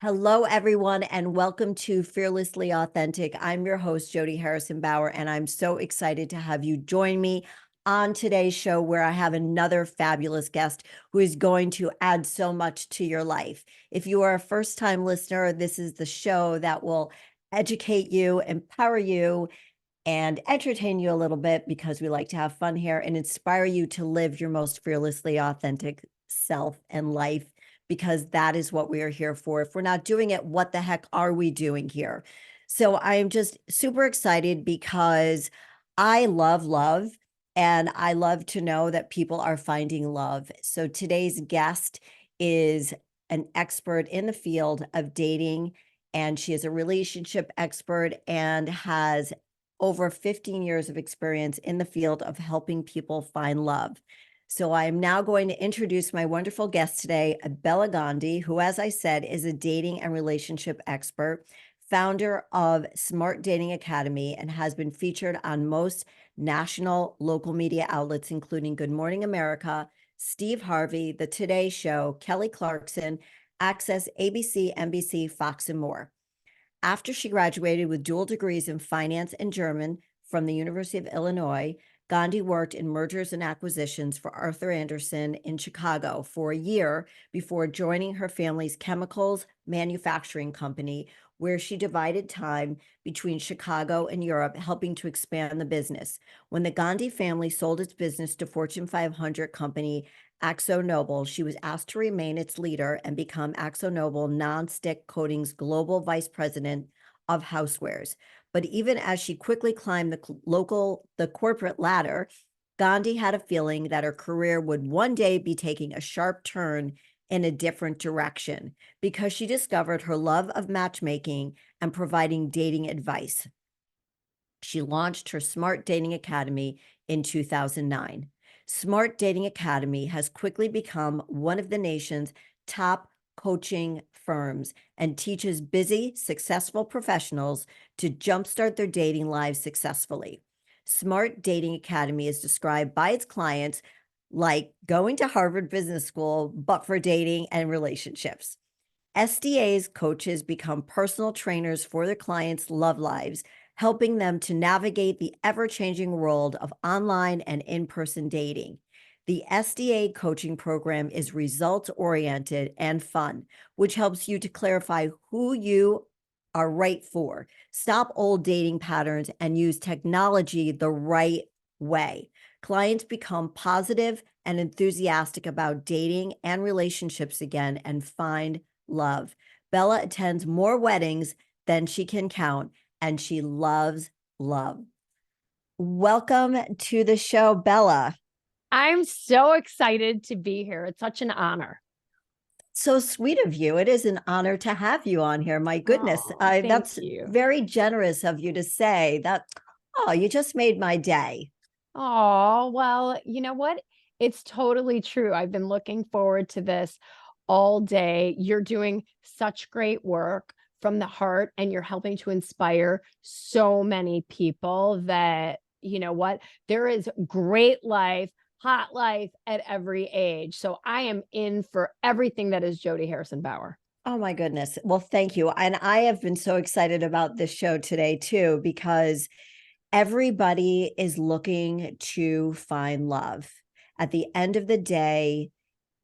Hello, everyone, and welcome to Fearlessly Authentic. I'm your host, Jody Harrison Bauer, and I'm so excited to have you join me on today's show where I have another fabulous guest who is going to add so much to your life. If you are a first-time listener, this is the show that will educate you, empower you, and entertain you a little bit because we like to have fun here and inspire you to live your most fearlessly authentic self and life because that is what we are here for. If we're not doing it, what the heck are we doing here? So I'm just super excited because I love love and I love to know that people are finding love. So today's guest is an expert in the field of dating, and she is a relationship expert and has over 15 years of experience in the field of helping people find love. So I am now going to introduce my wonderful guest today, Bela Gandhi, who, as I said, is a dating and relationship expert, founder of Smart Dating Academy, and has been featured on most national local media outlets, including Good Morning America, Steve Harvey, The Today Show, Kelly Clarkson, Access, ABC, NBC, Fox, and more. After she graduated with dual degrees in finance and German from the University of Illinois, Gandhi worked in mergers and acquisitions for Arthur Andersen in Chicago for a year before joining her family's chemicals manufacturing company, where she divided time between Chicago and Europe, helping to expand the business. When the Gandhi family sold its business to Fortune 500 company Akzo Nobel, she was asked to remain its leader and become Akzo Nobel Non-Stick Coatings Global Vice President of Housewares. But even as she quickly climbed the corporate ladder, Gandhi had a feeling that her career would one day be taking a sharp turn in a different direction because she discovered her love of matchmaking and providing dating advice. She launched her Smart Dating Academy in 2009. Smart Dating Academy has quickly become one of the nation's top coaching firms and teaches busy, successful professionals to jumpstart their dating lives successfully. Smart Dating Academy is described by its clients like going to Harvard Business School, but for dating and relationships. SDA's coaches become personal trainers for their clients' love lives, helping them to navigate the ever-changing world of online and in-person dating. The SDA coaching program is results-oriented and fun, which helps you to clarify who you are right for, stop old dating patterns, and use technology the right way. Clients become positive and enthusiastic about dating and relationships again and find love. Bela attends more weddings than she can count, and she loves love. Welcome to the show, Bela. I'm so excited to be here. It's such an honor. So sweet of you. It is an honor to have you on here. My goodness. Oh, thank That's you. very generous of you to say that. Oh, you just made my day. Oh, well, you know what? It's totally true. I've been looking forward to this all day. You're doing such great work from the heart, and you're helping to inspire so many people that, you know what? There is great life, hot life at every age. So I am in for everything that is Jody Harrison Bauer. Oh my goodness. Well, thank you. And I have been so excited about this show today too, because everybody is looking to find love. At the end of the day,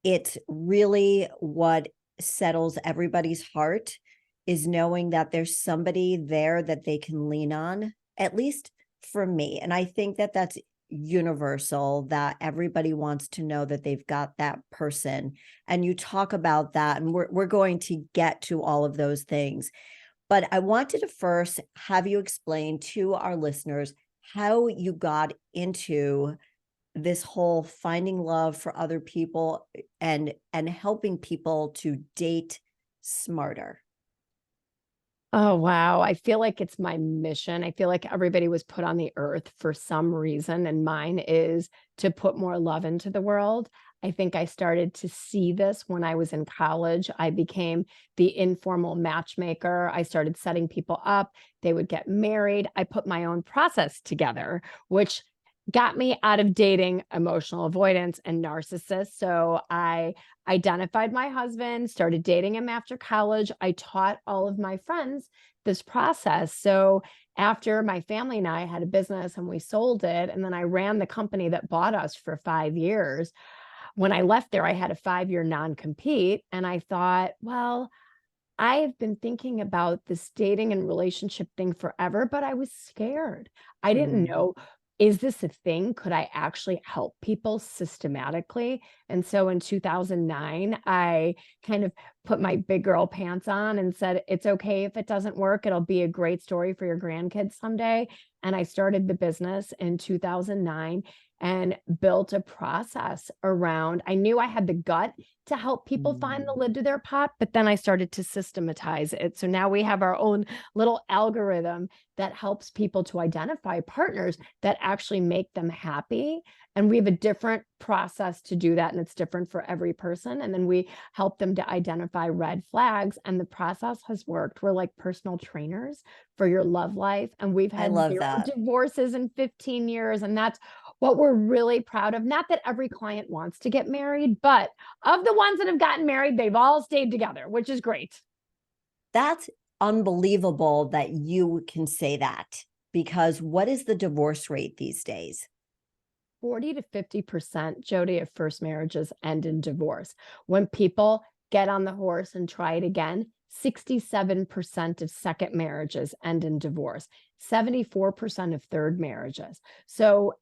it's really what settles everybody's heart is knowing that there's somebody there that they can lean on, at least for me. And I think that that's universal, that everybody wants to know that they've got that person. And you talk about that, and we're going to get to all of those things. But I wanted to first have you explain to our listeners how you got into this whole finding love for other people and helping people to date smarter. Oh, wow. I feel like it's my mission. I feel like everybody was put on the earth for some reason, and mine is to put more love into the world. I think I started to see this when I was in college. I became the informal matchmaker. I started setting people up. They would get married. I put my own process together, which got me out of dating emotional avoidance and narcissists. So I identified my husband, started dating him after college. I taught all of my friends this process. So after my family and I had a business and we sold it, and then I ran the company that bought us for 5 years. When I left there, I had a 5-year non-compete. And I thought, well, I have been thinking about this dating and relationship thing forever, but I was scared. I didn't Mm. know, is this a thing? Could I actually help people systematically? And so in 2009, I kind of put my big girl pants on and said, it's okay if it doesn't work. It'll be a great story for your grandkids someday. And I started the business in 2009 and built a process around, I knew I had the gut to help people find the Mm. lid to their pot, but then I started to systematize it. So now we have our own little algorithm that helps people to identify partners that actually make them happy. And we have a different process to do that. And it's different for every person. And then we help them to identify red flags. And the process has worked. We're like personal trainers for your love life. And we've I had love 0 that. divorces in 15 years. And that's what we're really proud of. Not that every client wants to get married, but of the ones that have gotten married, they've all stayed together, which is great. That's unbelievable that you can say that, because what is the divorce rate these days? 40 to 50%, Jody, of first marriages end in divorce. When people get on the horse and try it again, 67% of second marriages end in divorce, 74% of third marriages. So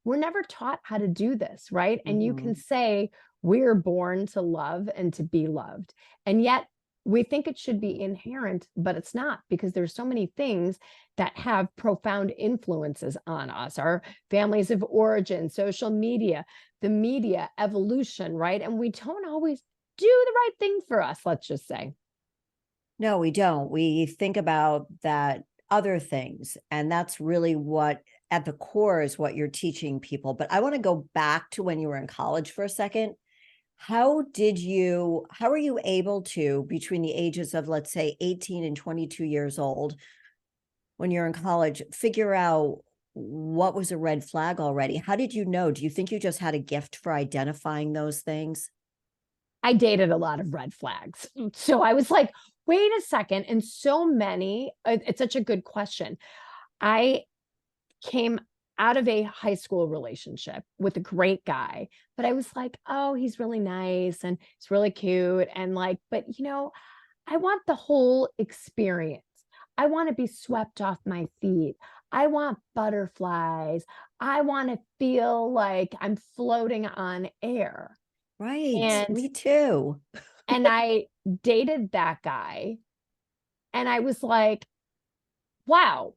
we're never taught how to do this, right? And you can Mhm. say, we're born to love and to be loved. And yet we think it should be inherent, but it's not, because there's so many things that have profound influences on us, our families of origin, social media, the media, evolution, right? And we don't always do the right thing for us, let's just say. No, we don't. We think about that other things, and that's really what at the core is what you're teaching people. But I want to go back to when you were in college for a second. How were you able to, between the ages of, let's say, 18 and 22 years old, when you're in college, figure out what was a red flag already? How did you know? Do you think you just had a gift for identifying those things? I dated a lot of red flags. So I was like, wait a second. And so many, it's such a good question. I came out of a high school relationship with a great guy, but I was like, oh, he's really nice and he's really cute. And like, but I want the whole experience. I want to be swept off my feet. I want butterflies. I want to feel like I'm floating on air. Right. And Me too. I dated that guy and I was like, wow,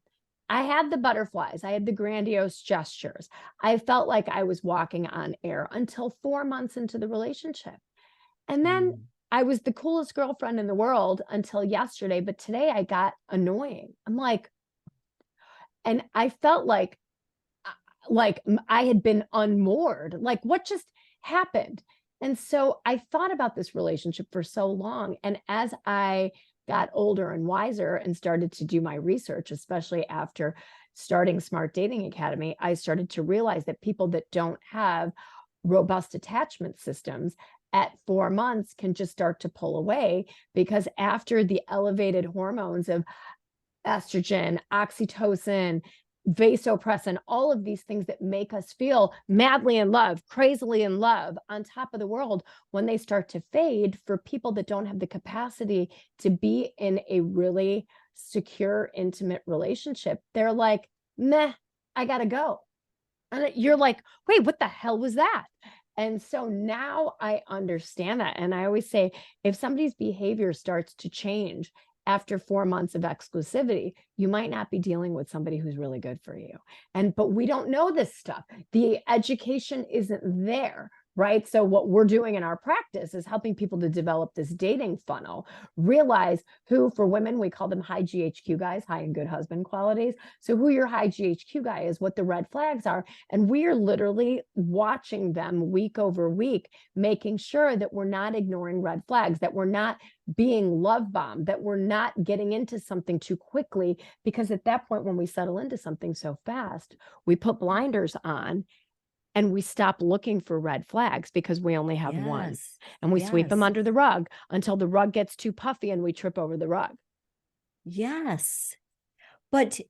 I had the butterflies. I had the grandiose gestures. I felt like I was walking on air until 4 months into the relationship. And then Mm. I was the coolest girlfriend in the world until yesterday, but today I got annoying. I'm like, and I felt I had been unmoored. Like, what just happened? And so I thought about this relationship for so long. And as I got older and wiser and started to do my research, especially after starting Smart Dating Academy, I started to realize that people that don't have robust attachment systems at 4 months can just start to pull away, because after the elevated hormones of estrogen, oxytocin, vasopressin, all of these things that make us feel madly in love, crazily in love, on top of the world, when they start to fade, for people that don't have the capacity to be in a really secure, intimate relationship, they're like, meh, I gotta go. And you're like, wait, what the hell was that? And so now I understand that. And I always say, if somebody's behavior starts to change after 4 months of exclusivity, you might not be dealing with somebody who's really good for you. But we don't know this stuff. The education isn't there, right? So what we're doing in our practice is helping people to develop this dating funnel, realize who, for women, we call them high GHQ guys, high and good husband qualities. So who your high GHQ guy is, what the red flags are. And we are literally watching them week over week, making sure that we're not ignoring red flags, that we're not being love bombed, that we're not getting into something too quickly, because at that point, when we settle into something so fast, we put blinders on and we stop looking for red flags because we only have one. Yes. And we sweep them Yes. under the rug until the rug gets too puffy and we trip over the rug. Yes. But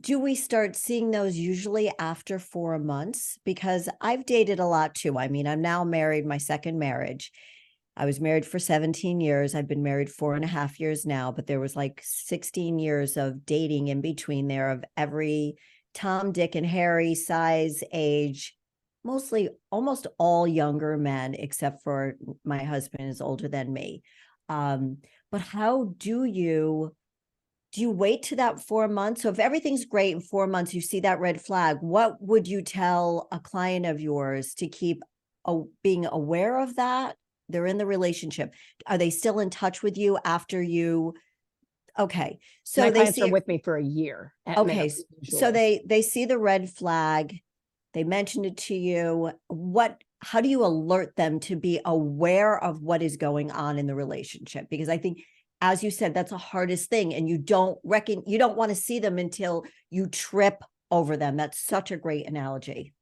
do we start seeing those usually after 4 months? Because I've dated a lot too. I mean, I'm now married, my second marriage. I was married for 17 years. I've been married 4.5 years now, but there was like 16 years of dating in between there, of every Tom, Dick, and Harry size, age, mostly almost all younger men, except for my husband is older than me. But how do you wait to that 4 months? So if everything's great in 4 months, you see that red flag, what would you tell a client of yours to keep being aware of that? They're in the relationship. Are they still in touch with you after you? Okay. So My they clients see are with me for a year at okay. minimum, So usually. they see the red flag. They mentioned it to you. How do you alert them to be aware of what is going on in the relationship? Because I think, as you said, that's the hardest thing. And you don't want to see them until you trip over them. That's such a great analogy.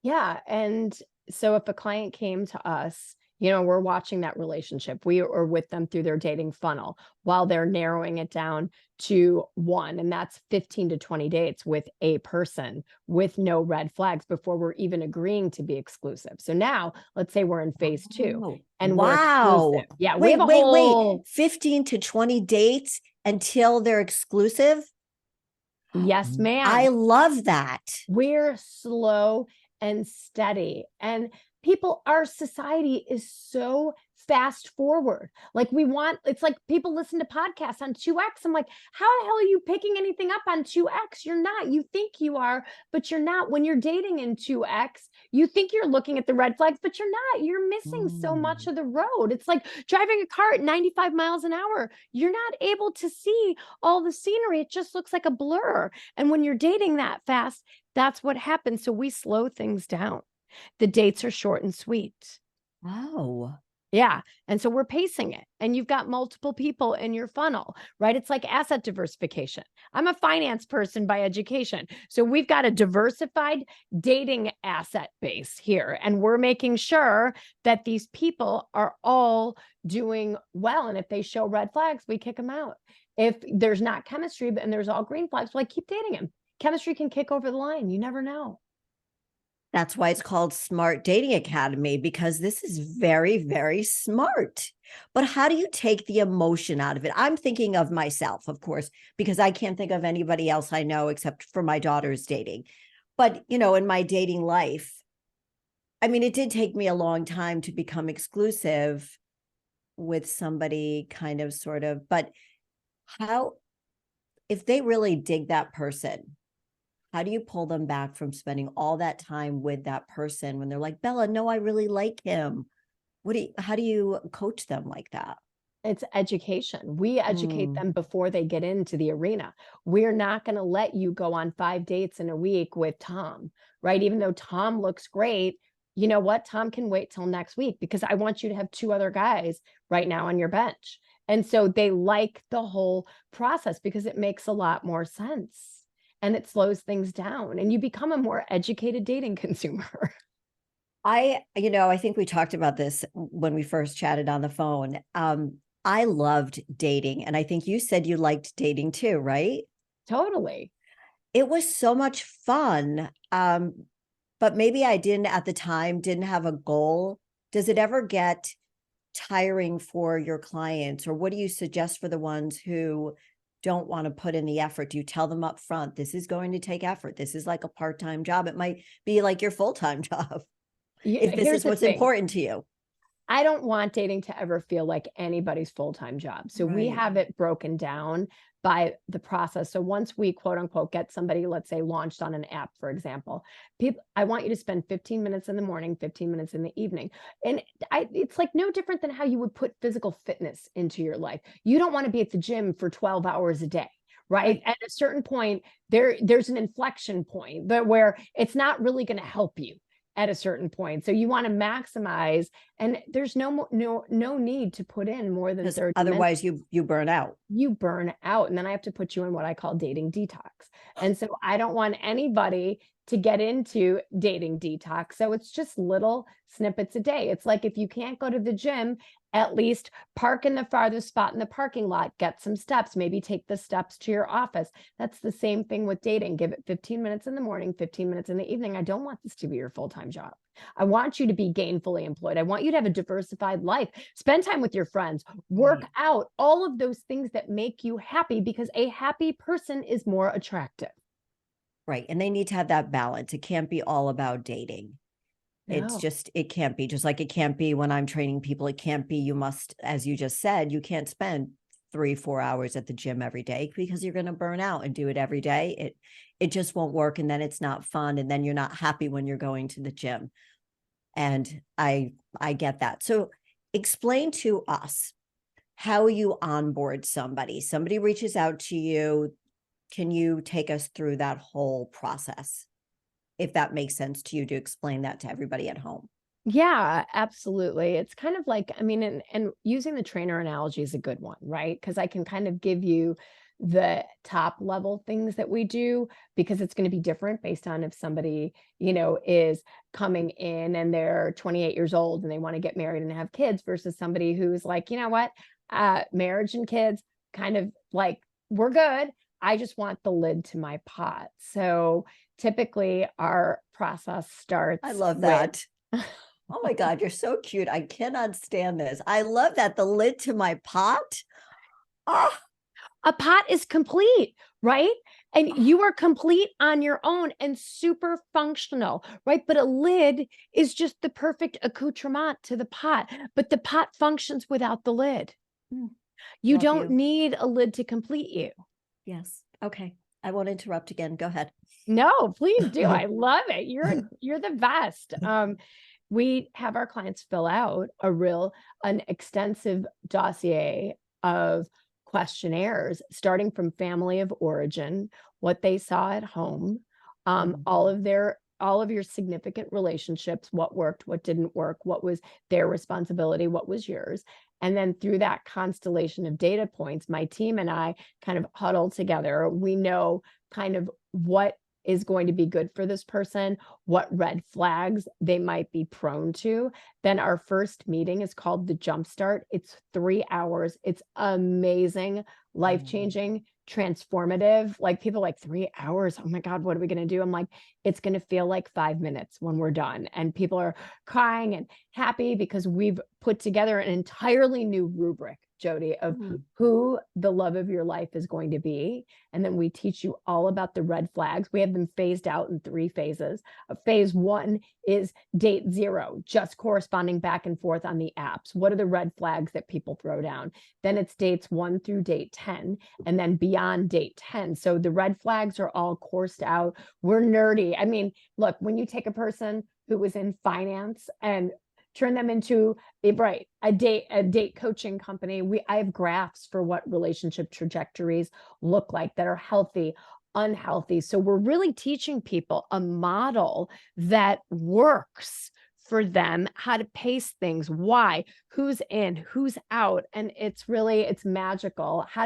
Yeah. And so if a client came to us, you know, we're watching that relationship. We are with them through their dating funnel while they're narrowing it down to one. And that's 15 to 20 dates with a person with no red flags before we're even agreeing to be exclusive. So now let's say we're in phase two Oh, and we're wow. exclusive. Yeah, we have a Wait. whole 15 to 20 dates until they're exclusive? yes, I ma'am. love that. We're slow and steady. And people, our society is so fast forward. Like it's like people listen to podcasts on 2X. I'm like, how the hell are you picking anything up on 2X? You're not. You think you are, but you're not. When you're dating in 2X, you think you're looking at the red flags, but you're not. You're missing so much of the road. It's like driving a car at 95 miles an hour. You're not able to see all the scenery. It just looks like a blur. And when you're dating that fast, that's what happens. So we slow things down. The dates are short and sweet. Oh, Yeah. And so we're pacing it. And you've got multiple people in your funnel, right? It's like asset diversification. I'm a finance person by education. So we've got a diversified dating asset base here. And we're making sure that these people are all doing well. And if they show red flags, we kick them out. If there's not chemistry and there's all green flags, like keep dating him. Chemistry can kick over the line. You never know. that's why it's called Smart Dating Academy, because this is very, very smart. But how do you take the emotion out of it? I'm thinking of myself, of course, because I can't think of anybody else I know except for my daughter's dating. But, in my dating life, I mean, it did take me a long time to become exclusive with somebody, kind of, sort of. But how, if they really dig that person, how do you pull them back from spending all that time with that person when they're like, Bella, no, I really like him? How do you coach them like that? It's education. We educate Mm. them before they get into the arena. We're not going to let you go on 5 dates in a week with Tom, right? Even though Tom looks great, you know what? Tom can wait till next week because I want you to have two other guys right now on your bench. And so they like the whole process because it makes a lot more sense and it slows things down and you become a more educated dating consumer. I think we talked about this when we first chatted on the phone. I loved dating, and I think you said you liked dating too, right? Totally. It was so much fun. But maybe I didn't at the time, didn't have a goal. Does it ever get tiring for your clients, or what do you suggest for the ones who don't want to put in the effort? Do you tell them up front, this is going to take effort? This is like a part-time job. It might be like your full-time job if this Here's is the what's thing. important to you. I don't want dating to ever feel like anybody's full-time job. So we Right. have it broken down by the process. So once we quote unquote get somebody, let's say launched on an app, for example, I want you to spend 15 minutes in the morning, 15 minutes in the evening. And it's like no different than how you would put physical fitness into your life. You don't want to be at the gym for 12 hours a day. Right. Right. At a certain point, there's an inflection point that where it's not really going to help you at a certain point. So you want to maximize, and there's no need to put in more than Because 30 minutes. otherwise you burn out. You burn out, and then I have to put you in what I call dating detox. And so I don't want anybody to get into dating detox. So it's just little snippets a day. It's like if you can't go to the gym, at least park in the farthest spot in the parking lot, get some steps, maybe take the steps to your office. That's the same thing with dating. Give it 15 minutes in the morning, 15 minutes in the evening. I don't want this to be your full-time job. I want you to be gainfully employed. I want you to have a diversified life. Spend time with your friends, work Right. out, all of those things that make you happy, because a happy person is more attractive. Right. And they need to have that balance. It can't be all about dating. It's No. just, it can't be, just like it can't be when I'm training people. It can't be, you must, as you just said, you can't spend 3, 4 hours at the gym every day because you're going to burn out and do it every day. It just won't work. And then it's not fun. And then you're not happy when you're going to the gym. And I get that. So explain to us how you onboard somebody. Somebody reaches out to you. Can you take us through that whole process? If that makes sense to you to explain that to everybody at home. Yeah, absolutely. It's kind of like, I mean, and using the trainer analogy is a good one, right? Because I can kind of give you the top level things that we do, because it's going to be different based on if somebody, is coming in and they're 28 years old and they want to get married and have kids versus somebody who's like, you know what, marriage and kids kind of like, we're good. I just want the lid to my pot. So typically our process I starts love with that. Oh my God, you're so cute. I cannot stand this. I love that. The lid to my pot. Oh, a pot is complete, right? And you are complete on your own and super functional, right? But a lid is just the perfect accoutrement to the pot, but the pot functions without the lid. mm, You love don't you. need a lid to complete you. Yes. Okay. I won't interrupt again. Go ahead. No, please do. I love it. You're the best. We have our clients fill out an extensive dossier of questionnaires, starting from family of origin, what they saw at home, Mhm. all of your significant relationships, what worked, what didn't work, what was their responsibility, what was yours. And then through that constellation of data points, my team and I kind of huddle together. We know kind of what is going to be good for this person, what red flags they might be prone to. Then our first meeting is called the Jumpstart. It's 3 hours. It's amazing, Mm. life-changing, transformative. Like people like 3 hours. Oh my God, what are we going to do? I'm like, it's going to feel like 5 minutes when we're done. And people are crying and happy because we've put together an entirely new rubric, Jody, of Mm. who the love of your life is going to be. And then we teach you all about the red flags. We have them phased out in 3 phases. Phase 1 is date 0, just corresponding back and forth on the apps. What are the red flags that people throw down? Then it's dates 1 through date 10, and then beyond date 10. So the red flags are all coursed out. We're nerdy. I mean, look, when you take a person who was in finance and turn them into a date coaching company, I have graphs for what relationship trajectories look like that are healthy, unhealthy. So we're really teaching people a model that works for them, how to pace things, why, who's in, who's out. And it's magical how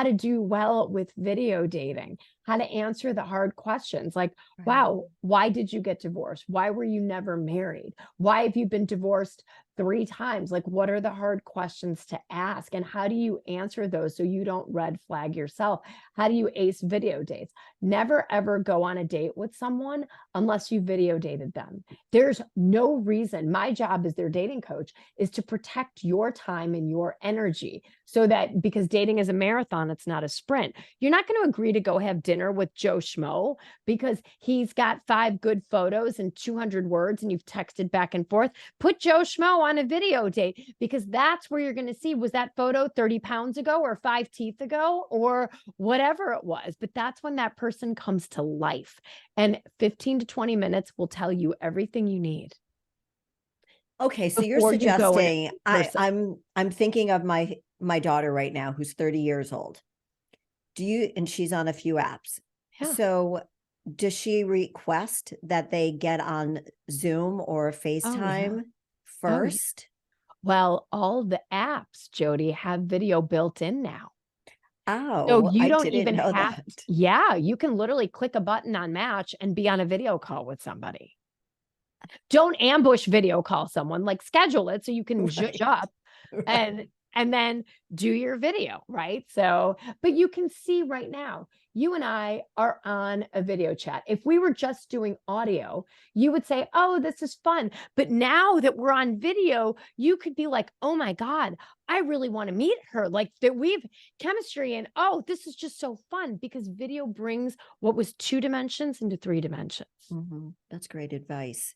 to do well with video dating, how to answer the hard questions like, Right. wow, why did you get divorced? Why were you never married? Why have you been divorced 3 times? Like, what are the hard questions to ask? And how do you answer those so you don't red flag yourself? How do you ace video dates? Never, ever go on a date with someone unless you video dated them. There's no reason. My job as their dating coach is to protect your time and your energy so that, because dating is a marathon, it's not a sprint. You're not going to agree to go have dinner with Joe Schmo because he's got 5 good photos and 200 words and you've texted back and forth. Put Joe Schmo on a video date, because that's where you're going to see, was that photo 30 pounds ago or 5 teeth ago or whatever it was. But that's when that person comes to life. And 15 to 20 minutes will tell you everything you need Okay, so you're before you go in suggesting person. I'm thinking of my daughter right now who's 30 years old. And she's on a few apps. Yeah. So does she request that they get on Zoom or Oh, yeah. FaceTime Oh, yeah. first? Well, all the apps, Jody, have video built in now. So Oh, you I don't didn't even know have, that. yeah, you can literally click a button on Match and be on a video call with somebody. Don't ambush video call someone, like schedule it so you can zhuzh Right. up Right. and then do your video, right? So, but you can see right now, you and I are on a video chat. If we were just doing audio, you would say, "Oh, this is fun." But now that we're on video, you could be like, "Oh my God, I really want to meet her." Like that we've chemistry, and oh, this is just so fun, because video brings what was 2 dimensions into 3 dimensions. That's great advice.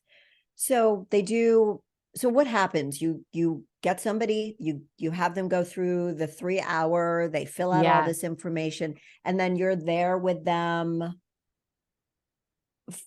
So they do. So what happens? You get somebody, you have them go through the 3 hour, they fill out all Yeah. this information, and then you're there with them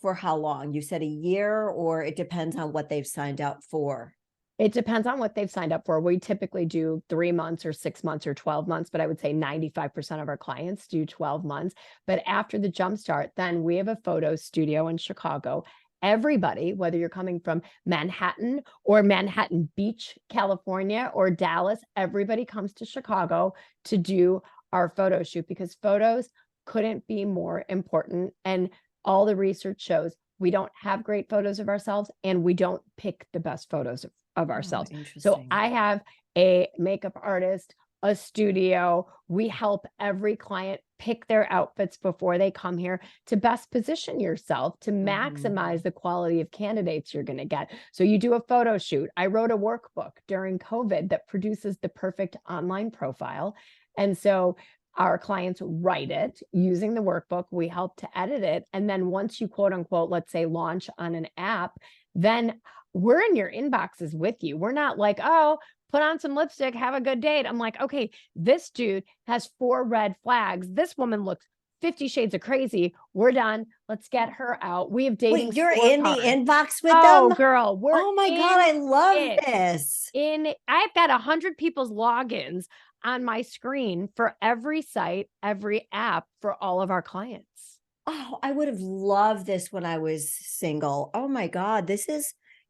for how long? You said a year, or it depends on what they've signed up for. It depends on what they've signed up for. We typically do 3 months or 6 months or 12 months, but I would say 95% of our clients do 12 months. But after the jumpstart, then we have a photo studio in Chicago. Everybody, whether you're coming from Manhattan or Manhattan Beach, California, or Dallas, everybody comes to Chicago to do our photo shoot, because photos couldn't be more important. And all the research shows we don't have great photos of ourselves, and we don't pick the best photos of Oh, ourselves. So interesting. I have a makeup artist, a studio. We help every client pick their outfits before they come here to best position yourself to maximize the quality of candidates you're going to get. So you do a photo shoot. I wrote a workbook during COVID that produces the perfect online profile. And so our clients write it using the workbook. We help to edit it. And then once you, quote unquote, let's say launch on an app, then we're in your inboxes with you. We're not like, "Oh, put on some lipstick, have a good date." I'm like, "Okay, this dude has 4 red flags. This woman looks 50 shades of crazy. We're done. Let's get her out." We have dating Wait, you're in the scorecards. inbox with Oh, them? girl, we're Oh my God, in I love it. this. I've got 100 people's logins on my screen for every site, every app for all of our clients. Oh, I would have loved this when I was single. Oh my God,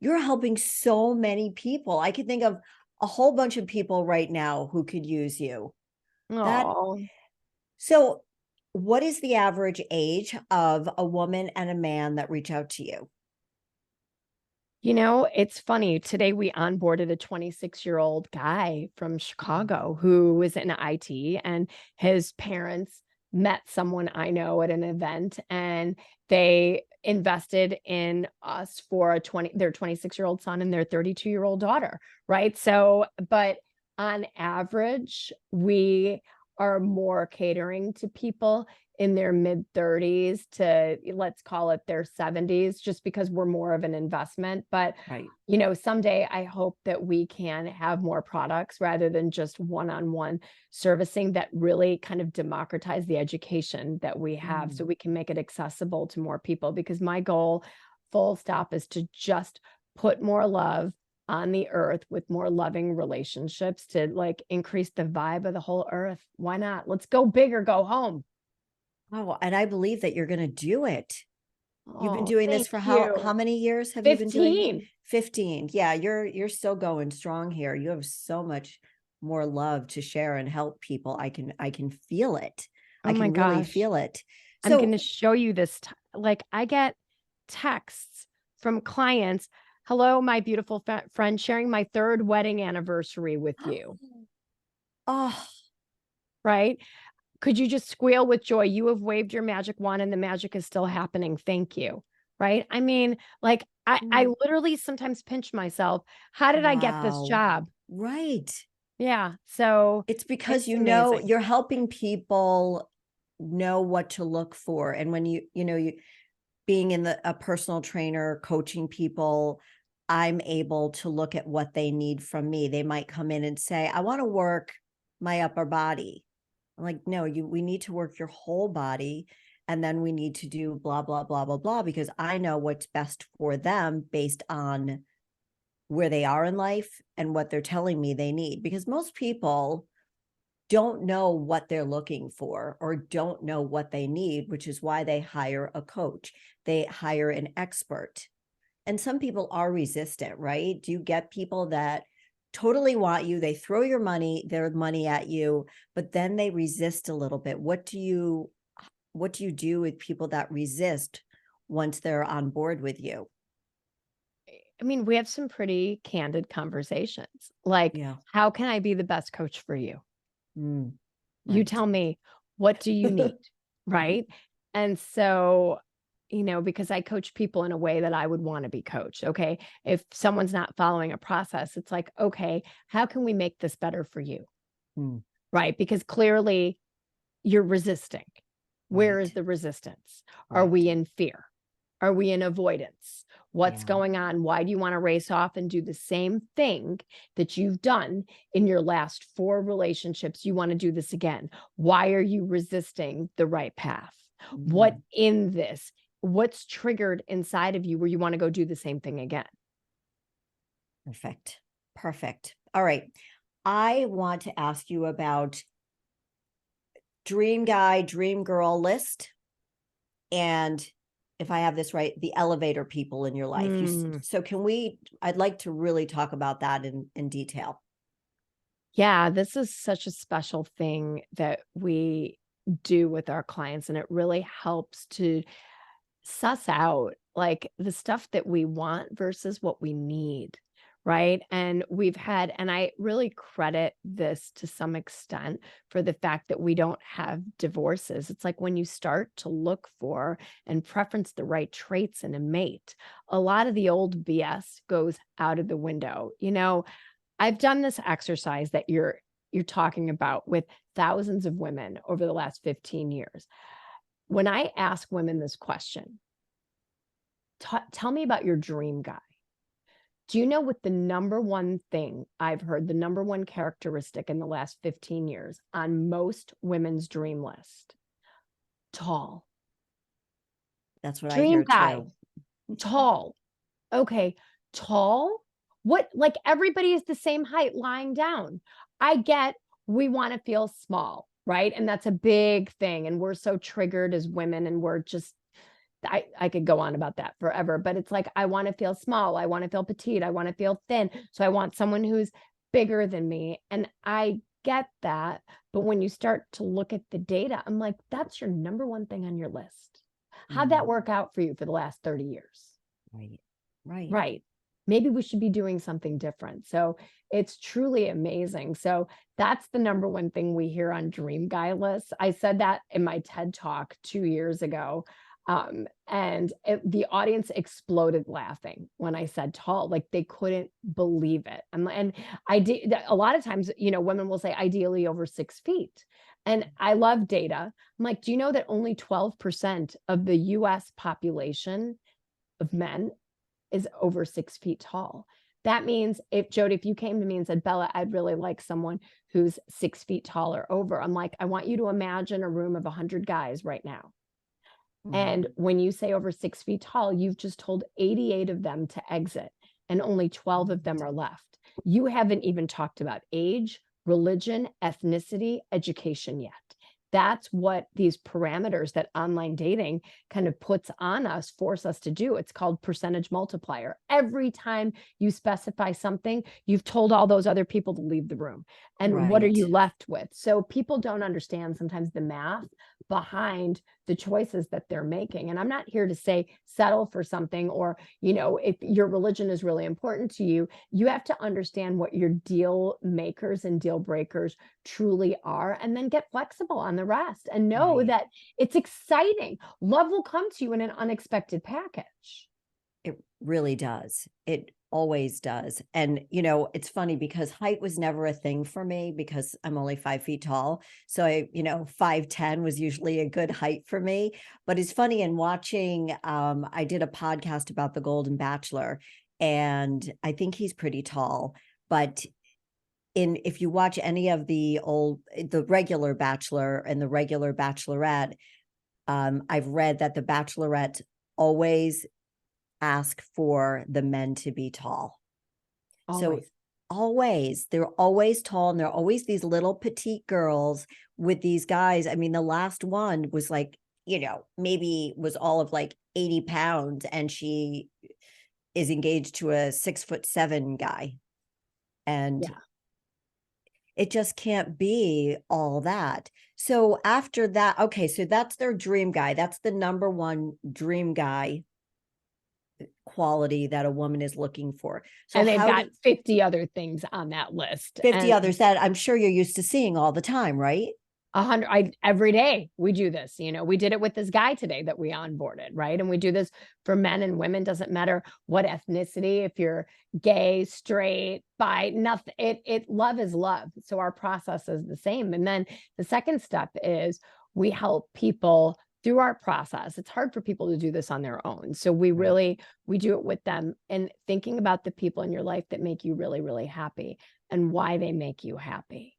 you're helping so many people. I could think of a whole bunch of people right now who could use you. That, Oh, so what is the average age of a woman and a man that reach out to you? it's funny. Today we onboarded a 26-year-old guy from Chicago who was in IT, and his parents met someone I know at an event, and they invested in us for their 26-year-old son and their 32-year-old daughter, right? So, but on average, we are more catering to people in their mid 30s to, let's call it, their 70s, just because we're more of an investment. But Right. someday I hope that we can have more products rather than just one-on-one servicing that really kind of democratize the education that we have, so we can make it accessible to more people. Because my goal, full stop, is to just put more love on the earth with more loving relationships to like increase the vibe of the whole earth. Why not? Let's go big or go home. Oh, and I believe that you're going to do it. You've been Oh, doing this thank for how you. many years have you been doing? 15. 15. Yeah, you're still going strong here. You have so much more love to share and help people. I can feel it. Oh I my can really gosh. feel it. I'm going So, to show you this. Like, I get texts from clients. "Hello, my beautiful friend, sharing my 3rd wedding anniversary with you." oh, Right? "Could you just squeal with joy? You have waved your magic wand and the magic is still happening. Thank you." Right? I mean, like, I mm, literally sometimes pinch myself. How did I get this wow. job? Right. Yeah. So It's because, it's you know, amazing. you're helping people know what to look for. And when you being in a personal trainer, coaching people, I'm able to look at what they need from me. They might come in and say, I want to work my upper body. I'm like, no, we need to work your whole body. And then we need to do blah, blah, blah, blah, blah, because I know what's best for them based on where they are in life and what they're telling me they need. Because most people don't know what they're looking for or don't know what they need, which is why they hire a coach. They hire an expert. And some people are resistant, right? Do you get people that totally want you, they throw their money at you, but then they resist a little bit? What do you do with people that resist once they're on board with you? I mean, we have some pretty candid conversations. Like, Yeah. how can I be the best coach for you? Mm, You right. tell me, what do you need? Right. And so, because I coach people in a way that I would want to be coached. Okay. If someone's not following a process, it's like, okay, how can we make this better for you? Mm, Right. Because clearly you're resisting. Where is right. the resistance? Are Right. we in fear? Are we in avoidance? What's Yeah. going on? Why do you want to race off and do the same thing that you've done in your last 4 relationships? You want to do this again. Why are you resisting the right path? What Mm, in this? What's triggered inside of you where you want to go do the same thing again? perfect. Perfect. All right. I want to ask you about dream guy, dream girl list. And if I have this right, the elevator people in your life. Mm, So I'd like to really talk about that in detail. yeah, this is such a special thing that we do with our clients, and it really helps to suss out like the stuff that we want versus what we need. Right. And I really credit this to some extent for the fact that we don't have divorces. It's like when you start to look for and preference the right traits in a mate, a lot of the old BS goes out of the window. I've done this exercise that you're talking about with thousands of women over the last 15 years. When I ask women this question, tell me about your dream guy. Do you know what the number one thing I've heard, the number one characteristic in the last 15 years on most women's dream list? Tall. That's what I Dream hear guy, too. tall. Okay, tall? What, like everybody is the same height lying down. I get we want to feel small, right? And that's a big thing. And we're so triggered as women, and we're just I could go on about that forever, but it's like I want to feel small, I want to feel petite, I want to feel thin. So I want someone who's bigger than me. And I get that. But when you start to look at the data, I'm like, that's your number one thing on your list. How'd that Mm, work out for you for the last 30 years? right. Right. Right. Maybe we should be doing something different. So it's truly amazing. So that's the number one thing we hear on Dream Guy lists. I said that in my TED talk 2 years ago. The audience exploded laughing when I said tall, like they couldn't believe it. And I did a lot of times, women will say ideally over 6 feet. And I love data. I'm like, do you know that only 12% of the US population of men is over 6 feet tall? That means if you came to me and said, Bella, I'd really like someone who's 6 feet tall or over, I'm like, I want you to imagine a room of 100 guys right now. Mm, And when you say over 6 feet tall, you've just told 88 of them to exit, and only 12 of them are left. You haven't even talked about age, religion, ethnicity, education yet. That's what these parameters that online dating kind of puts on us, force us to do. It's called percentage multiplier. Every time you specify something, you've told all those other people to leave the room. And what are you right. left with? So people don't understand sometimes the math behind the choices that they're making. And I'm not here to say settle for something, or, if your religion is really important to you, you have to understand what your deal makers and deal breakers truly are, and then get flexible on the rest and know Right. that it's exciting. Love will come to you in an unexpected package. It really does. It always does. And, it's funny because height was never a thing for me because I'm only 5 feet tall. So 5'10" was usually a good height for me. But it's funny in watching, I did a podcast about the Golden Bachelor, and I think he's pretty tall. But if you watch any of the regular Bachelor and the regular Bachelorette, I've read that the Bachelorettes always ask for the men to be tall. So Always. they're always tall, and they're always these little petite girls with these guys. I mean, the last one was like, maybe was all of like 80 pounds, and she is engaged to a 6'7" guy. And Yeah. it just can't be all that. So after that, okay, so that's their dream guy. That's the number one dream guy quality that a woman is looking for. So And they've how got do 50 other things on that list. 50 And others that I'm sure you're used to seeing all the time, right? 100, every day we do this. We did it with this guy today that we onboarded, right? And we do this for men and women, doesn't matter what ethnicity, if you're gay, straight, bi, nothing. Love is love. So our process is the same. And then the second step is we help people through our process. It's hard for people to do this on their own. So we do it with them, and thinking about the people in your life that make you really, really happy and why they make you happy.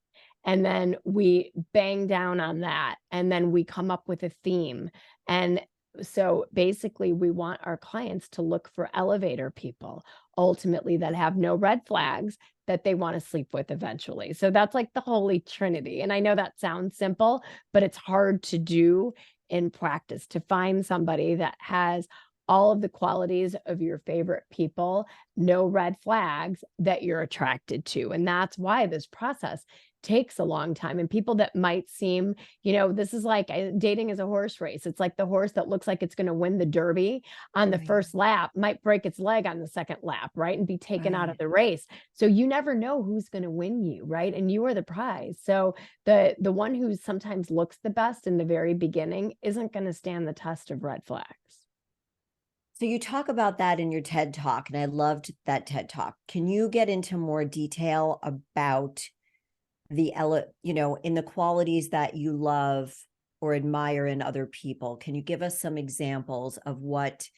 And then we bang down on that, and then we come up with a theme. And so basically we want our clients to look for elevator people, ultimately, that have no red flags, that they want to sleep with eventually. So that's like the holy trinity. And I know that sounds simple, but it's hard to do in practice, to find somebody that has all of the qualities of your favorite people, no red flags, that you're attracted to. And that's why this process takes a long time. And people that might seem, this is like dating is a horse race. It's like the horse that looks like it's going to win the Derby on the Right. first lap might break its leg on the second lap, right? And be taken out of Right. the race. So you never know who's going to win you, right? And you are the prize. So the one who sometimes looks the best in the very beginning isn't going to stand the test of red flags. So you talk about that in your TED Talk, and I loved that TED Talk. Can you get into more detail about in the qualities that you love or admire in other people? Can you give us some examples of what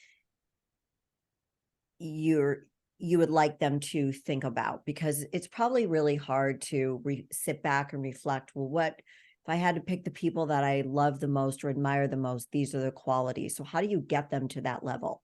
you would like them to think about? Because it's probably really hard to sit back and reflect, well, what if I had to pick the people that I love the most or admire the most? These are the qualities. So how do you get them to that level?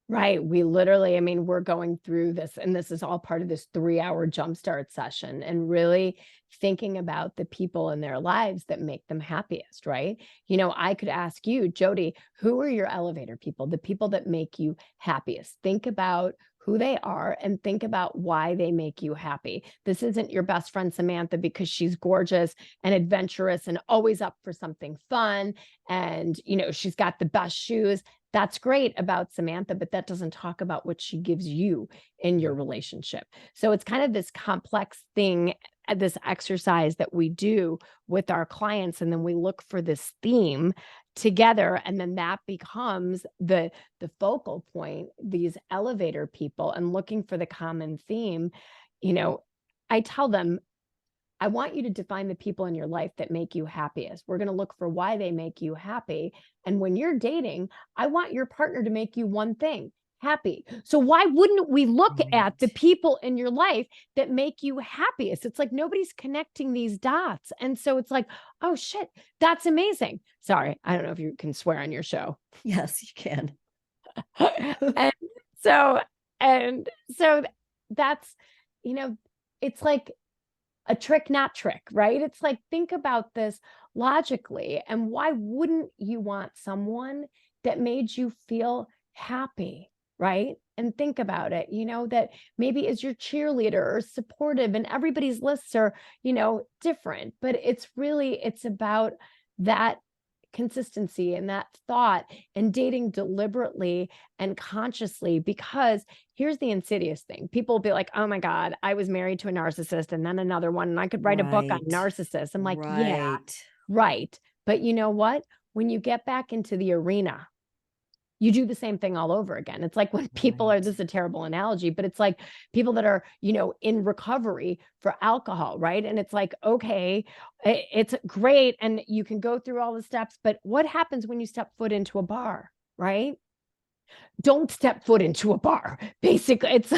Right. We literally, we're going through this, and this is all part of this 3-hour jumpstart session, and really thinking about the people in their lives that make them happiest, right? I could ask you, Jody, who are your elevator people, the people that make you happiest? Think about who they are and think about why they make you happy. This isn't your best friend Samantha because she's gorgeous and adventurous and always up for something fun, and she's got the best shoes. That's great about Samantha, but that doesn't talk about what she gives you in your relationship. So it's kind of this complex thing, this exercise that we do with our clients, and then we look for this theme together, and then that becomes the focal point, these elevator people, and looking for the common theme. I tell them, I want you to define the people in your life that make you happiest. We're going to look for why they make you happy. And when you're dating, I want your partner to make you one thing: happy. So why wouldn't we look at the people in your life that make you happiest? It's like nobody's connecting these dots. And so it's like, oh shit, that's amazing. Sorry, I don't know if you can swear on your show. Yes, you can. and so and so that's, it's like a trick, not trick, right? It's like, think about this logically. And why wouldn't you want someone that made you feel happy, right? And think about it, that maybe is your cheerleader or supportive, and everybody's lists are, different, but it's about that consistency and that thought, and dating deliberately and consciously. Because here's the insidious thing: people will be like, oh my God, I was married to a narcissist and then another one, and I could write a book on narcissists. I'm like, yeah, Right. right. But you know what? When you get back into the arena you do the same thing all over again. It's like when people are, Right. this is a terrible analogy, but it's like people that are, in recovery for alcohol, right? And it's like, okay, it's great. And you can go through all the steps, but what happens when you step foot into a bar, right? Don't step foot into a bar. Basically, it's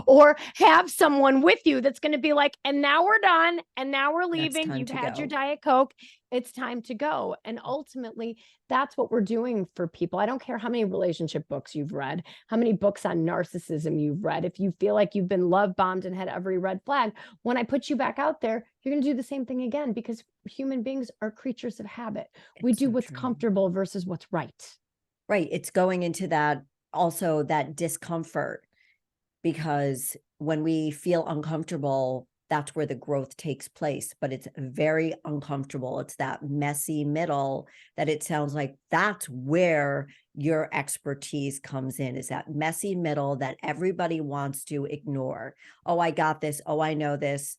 or have someone with you that's going to be like, and now we're done, and now we're That's leaving. time You've to had your go. Diet Coke. It's time to go. And ultimately, that's what we're doing for people. I don't care how many relationship books you've read, how many books on narcissism you've read. If you feel like you've been love bombed and had every red flag, when I put you back out there, you're going to do the same thing again, because human beings are creatures of habit. We It's do so what's true. comfortable versus what's right. Right. It's going into that, also that discomfort, because when we feel uncomfortable, that's where the growth takes place, but it's very uncomfortable. It's that messy middle that it sounds like that's where your expertise comes in, is that messy middle that everybody wants to ignore. Oh, I got this. Oh, I know this.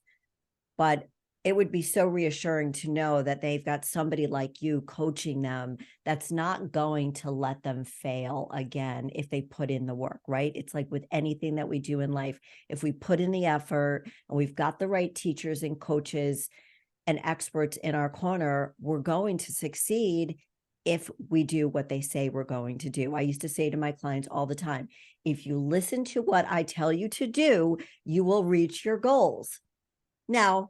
But it would be so reassuring to know that they've got somebody like you coaching them that's not going to let them fail again if they put in the work, right? It's like with anything that we do in life, if we put in the effort and we've got the right teachers and coaches and experts in our corner, we're going to succeed if we do what they say we're going to do. I used to say to my clients all the time, if you listen to what I tell you to do, you will reach your goals. Now,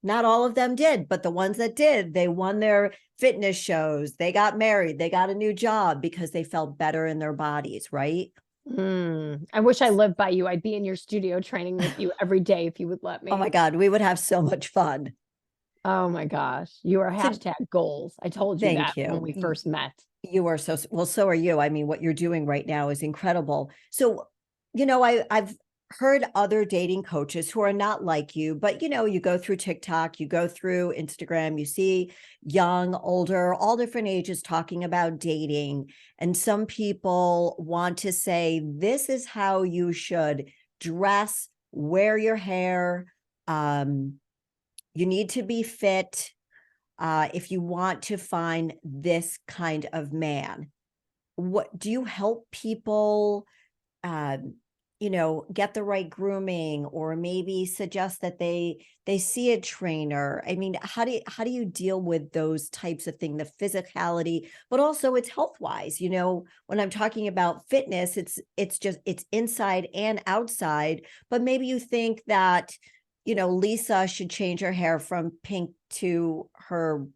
not all of them did, but the ones that did, they won their fitness shows, they got married, they got a new job because they felt better in their bodies, right? I wish I lived by you. I'd be in your studio training with you every day if you would let Oh my me. God, we would have so much fun. Oh my gosh. You are So hashtag goals. I told you that thank when you. we first met. You are so well, so are you. I mean, what you're doing right now is incredible. So, I've heard other dating coaches who are not like you, but you go through TikTok, you go through Instagram, you see young, older, all different ages talking about dating. And some people want to say, this is how you should dress, wear your hair. Um, you need to be fit if you want to find this kind of man. What do you help people, um, get the right grooming, or maybe suggest that they see a trainer? I mean, how do you deal with those types of things, the physicality, but also it's health wise? When I'm talking about fitness, it's inside and outside. But maybe you think that Lisa should change her hair from pink to her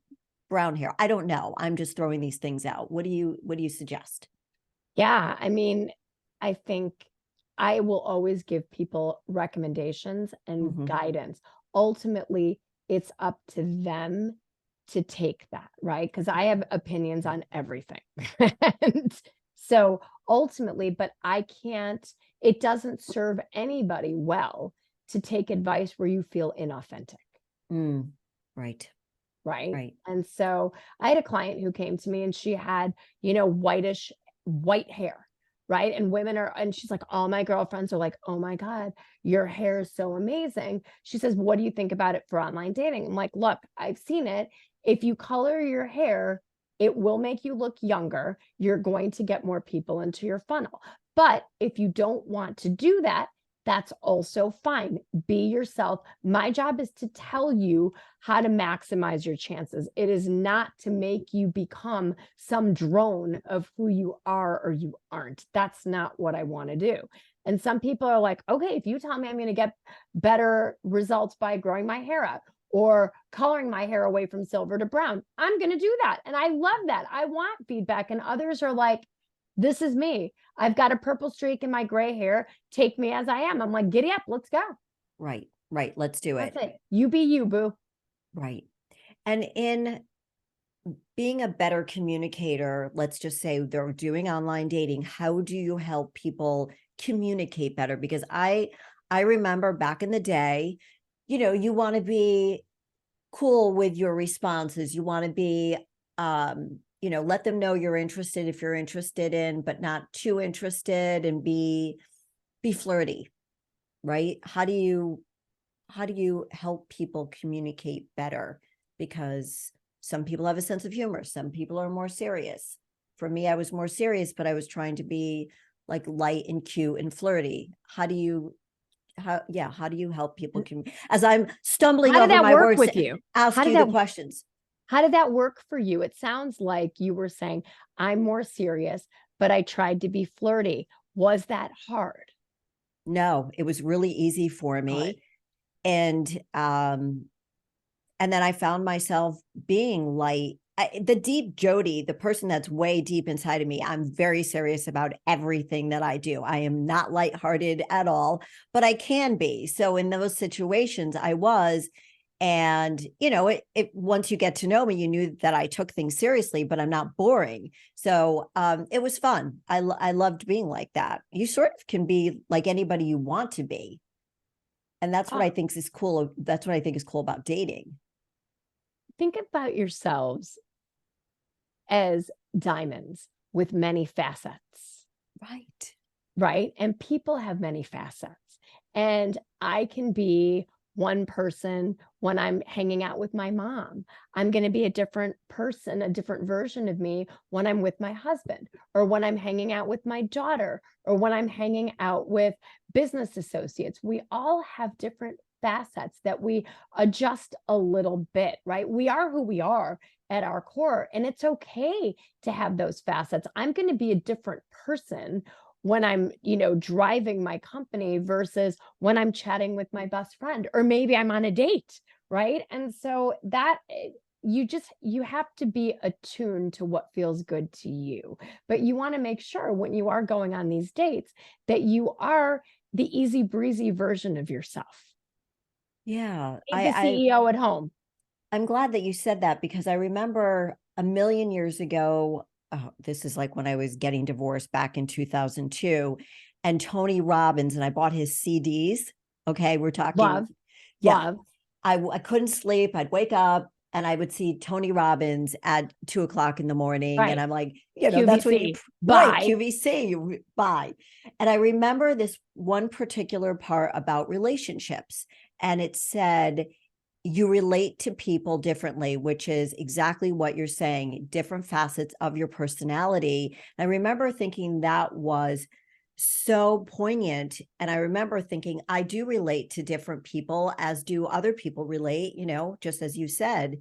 brown hair. I don't know. I'm just throwing these things out. What do you suggest? Yeah. I mean, I think I will always give people recommendations and Mhm. guidance. Ultimately, it's up to them to take that, right? Because I have opinions on everything. And so ultimately, but I can't, it doesn't serve anybody well to take advice where you feel inauthentic. Mm, right, Right. right. And so I had a client who came to me and she had, whitish white hair. Right. And women are, and she's like, all my girlfriends are like, oh my God, your hair is so amazing. She says, what do you think about it for online dating? I'm like, look, I've seen it. If you color your hair, it will make you look younger. You're going to get more people into your funnel. But if you don't want to do that, that's also fine. Be yourself. My job is to tell you how to maximize your chances. It is not to make you become some drone of who you are or you aren't. That's not what I want to do. And some people are like, okay, if you tell me I'm going to get better results by growing my hair out or coloring my hair away from silver to brown, I'm going to do that. And I love that. I want feedback. And others are like, this is me. I've got a purple streak in my gray hair. Take me as I am. I'm like, giddy up. Let's go. Right, right. Let's do That's it. it. You be you, boo. Right. And in being a better communicator, let's just say they're doing online dating, how do you help people communicate better? Because I remember back in the day, you want to be cool with your responses. You want to be, let them know you're interested if you're interested in, but not too interested, and be flirty, right? How do you help people communicate better? Because some people have a sense of humor, some people are more serious. For me, I was more serious, but I was trying to be like light and cute and flirty. How do you help people as I'm stumbling How did over that my work words, with you? How ask did you the that questions? how did that work for you? It sounds like you were saying, I'm more serious, but I tried to be flirty. Was that hard? No, it was really easy for Good. me. And and then I found myself being light. The deep Jody, the person that's way deep inside of me, I'm very serious about everything that I do. I am not lighthearted at all, but I can be. So in those situations, I was. And, it once you get to know me, you knew that I took things seriously, but I'm not boring. So it was fun. I loved being like that. You sort of can be like anybody you want to be. And that's what Oh, I think is cool. That's what I think is cool about dating. think about yourselves as diamonds with many facets, Right. right? And people have many facets. And I can be one person when I'm hanging out with my mom. I'm going to be a different person, a different version of me when I'm with my husband, or when I'm hanging out with my daughter, or when I'm hanging out with business associates. We all have different facets that we adjust a little bit, right? We are who we are at our core, and it's okay to have those facets. I'm going to be a different person when I'm, driving my company versus when I'm chatting with my best friend, or maybe I'm on a date, right? And so that you have to be attuned to what feels good to you. But you want to make sure when you are going on these dates that you are the easy breezy version of yourself. Yeah. Be the CEO at home. I'm glad that you said that because I remember a million years ago, oh, this is like when I was getting divorced back in 2002, and Tony Robbins, and I bought his CDs. Okay, we're talking, Love, yeah. love. I couldn't sleep. I'd wake up and I would see Tony Robbins at 2 o'clock in the morning. And Right. I'm like, that's when QVC. right, Bye. QVC, buy. And I remember this one particular part about relationships. And it said, you relate to people differently, which is exactly what you're saying, different facets of your personality. I remember thinking that was so poignant. And I remember thinking, I do relate to different people, as do other people relate, just as you said.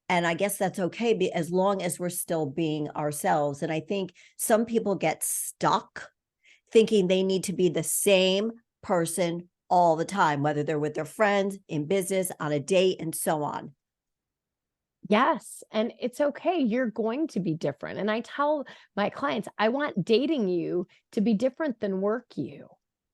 And I guess that's okay, as long as we're still being ourselves. And I think some people get stuck thinking they need to be the same person all the time, whether they're with their friends, in business, on a date, and so on. Yes. And it's okay. You're going to be different. And I tell my clients, I want dating you to be different than work you,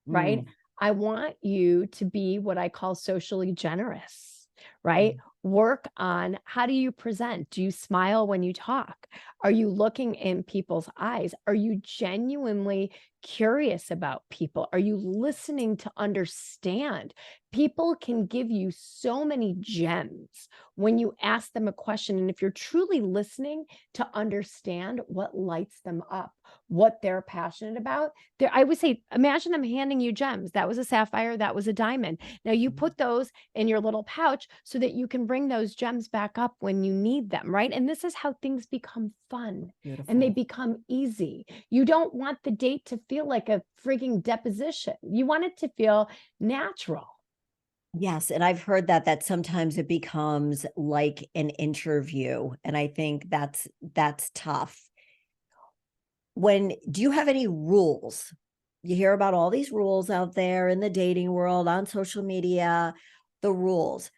right? Mm. I want you to be what I call socially generous, right? Work on how do you present? Do you smile when you talk? Are you looking in people's eyes? Are you genuinely curious about people? Are you listening to understand? People can give you so many gems when you ask them a question. And if you're truly listening to understand what lights them up, what they're passionate about, I would say, imagine them handing you gems. That was a sapphire, that was a diamond. Now you put those in your little pouch so that you can bring those gems back up when you need them, right? And this is how things become fun and they Beautiful. become easy. You don't want the date to feel like a freaking deposition. You want it to feel natural. Yes, and I've heard that sometimes it becomes like an interview, and I think that's tough. Do you have any rules? You hear about all these rules out there in the dating world, on social media, the rules.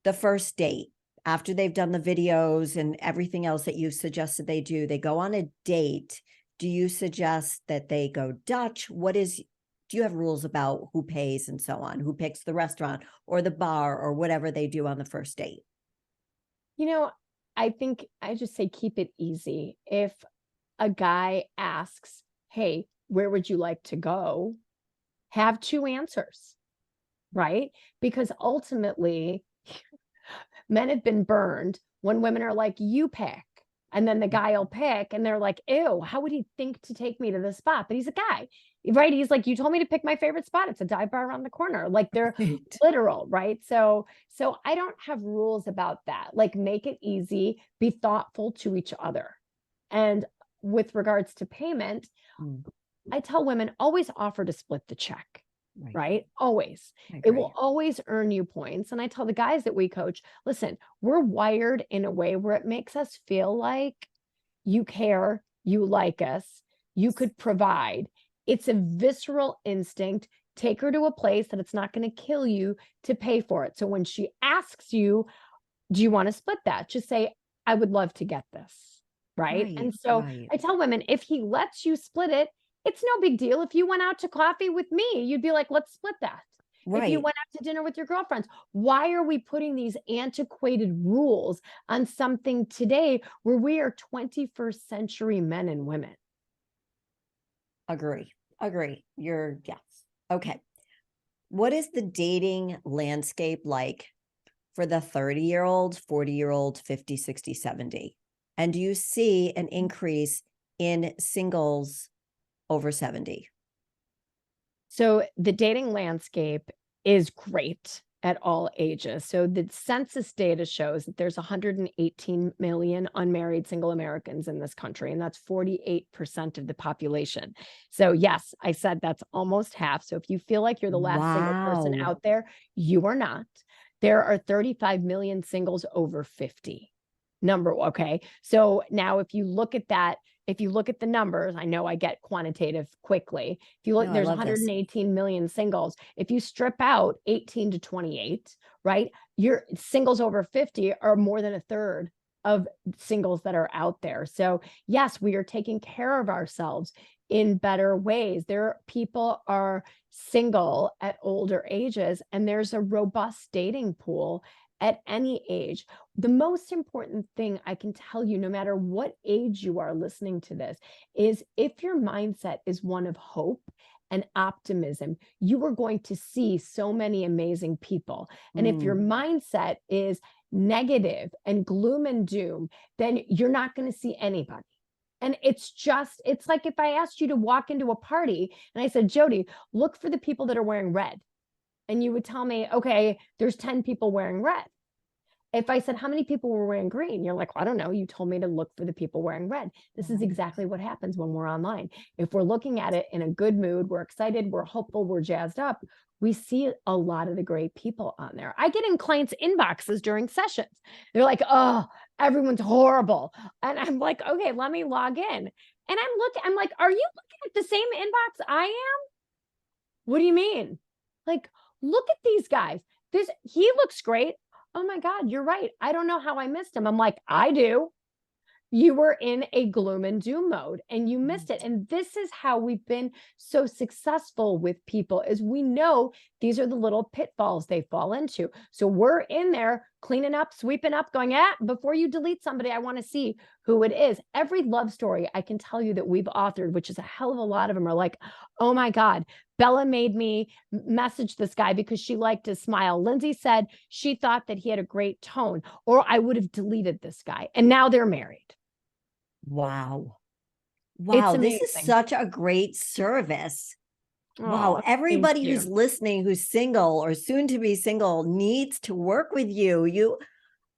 The first date, after they've done the videos and everything else that you've suggested they do, they go on a date. Do you suggest that they go Dutch? Do you have rules about who pays and so on, who picks the restaurant or the bar or whatever they do on the first date? You know, I think I just say keep it easy. If a guy asks, hey, where would you like to go? Have two answers, right? Because ultimately, men have been burned when women are like, you pick. And then the guy will pick and they're like, ew, how would he think to take me to this spot? But he's a guy, right? He's like, you told me to pick my favorite spot. It's a dive bar around the corner. Like they're Right. literal, right? So I don't have rules about that. Like make it easy, be thoughtful to each other. And with regards to payment, Mm, I tell women always offer to split the check, right. right? Always. I It will agree. always earn you points. And I tell the guys that we coach, listen, we're wired in a way where it makes us feel like you care, you like us, you could provide. It's a visceral instinct. Take her to a place that it's not going to kill you to pay for it. So when she asks you, do you want to split that? Just say, I would love to get this. Right. Right, And so right, I tell women, if he lets you split it, it's no big deal. If you went out to coffee with me, you'd be like, let's split that. If you right. went out to dinner with your girlfriends, why are we putting these antiquated rules on something today where we are 21st century men and women? Agree. Agree. Yes. Okay. What is the dating landscape like for the 30-year-old, 40-year-old, 50, 60, 70? And do you see an increase in singles over 70? So the dating landscape is great at all ages. So the census data shows that there's 118 million unmarried single Americans in this country, and that's 48% of the population. So yes, I said that's almost half. So if you feel like you're the last single person Wow. out there, you are not. There are 35 million singles over 50. Okay. So now if you look at that, if you look at the numbers, I know I get quantitative quickly. If you look, No, I there's love this. 118 million singles. If you strip out 18 to 28, right, your singles over 50 are more than a third of singles that are out there. So yes, we are taking care of ourselves in better ways. People are single at older ages, and there's a robust dating pool at any age. The most important thing I can tell you, no matter what age you are listening to this, is if your mindset is one of hope and optimism, you are going to see so many amazing people. And if your mindset is negative and gloom and doom, then you're not going to see anybody. And it's like if I asked you to walk into a party and I said, Jody, look for the people that are wearing red. And you would tell me, okay, there's 10 people wearing red. If I said, how many people were wearing green? You're like, well, I don't know. You told me to look for the people wearing red. This is Right. exactly what happens when we're online. If we're looking at it in a good mood, we're excited, we're hopeful, we're jazzed up, we see a lot of the great people on there. I get in clients' inboxes during sessions. They're like, oh, everyone's horrible. And I'm like, okay, let me log in. And I'm like, are you looking at the same inbox I am? What do you mean? Like, look at these guys. He looks great. Oh my God, you're right. I don't know how I missed him. I'm like, I do. You were in a gloom and doom mode and you missed it. And this is how we've been so successful with people, is we know these are the little pitfalls they fall into. So we're in there cleaning up, sweeping up, going, before you delete somebody, I want to see who it is. Every love story I can tell you that we've authored, which is a hell of a lot of them, are like, oh my God, Bella made me message this guy because she liked his smile. Lindsay said she thought that he had a great tone, or I would have deleted this guy. And now they're married. Wow. It's Wow. This is amazing. such a great service. Wow. Oh, thank Everybody who's you. listening, who's single or soon to be single, needs to work with you.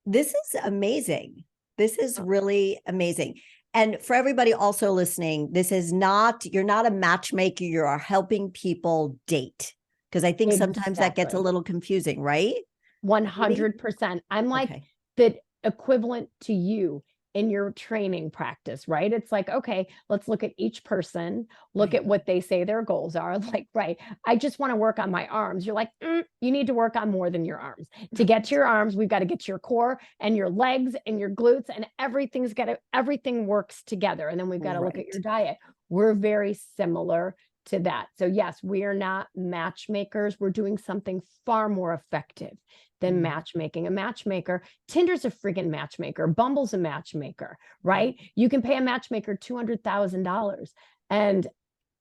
This is amazing. This is Oh, really amazing. And for everybody also listening, you're not a matchmaker, you are helping people date. Because I think sometimes that gets a exactly. little confusing, right? Maybe? 100%. I'm like Okay. the equivalent to you in your training practice, right? It's like, okay, let's look at each person, look Right. at what they say their goals are. Like, right, I just want to work on my arms. You're like, you need to work on more than your arms. To get to your arms, we've got to get to your core and your legs and your glutes, and everything works together. And then we've got to look at Right. your diet. We're very similar to that. So yes, we are not matchmakers. We're doing something far more effective than matchmaking. A matchmaker, Tinder's a friggin' matchmaker, Bumble's a matchmaker, right? You can pay a matchmaker $200,000 and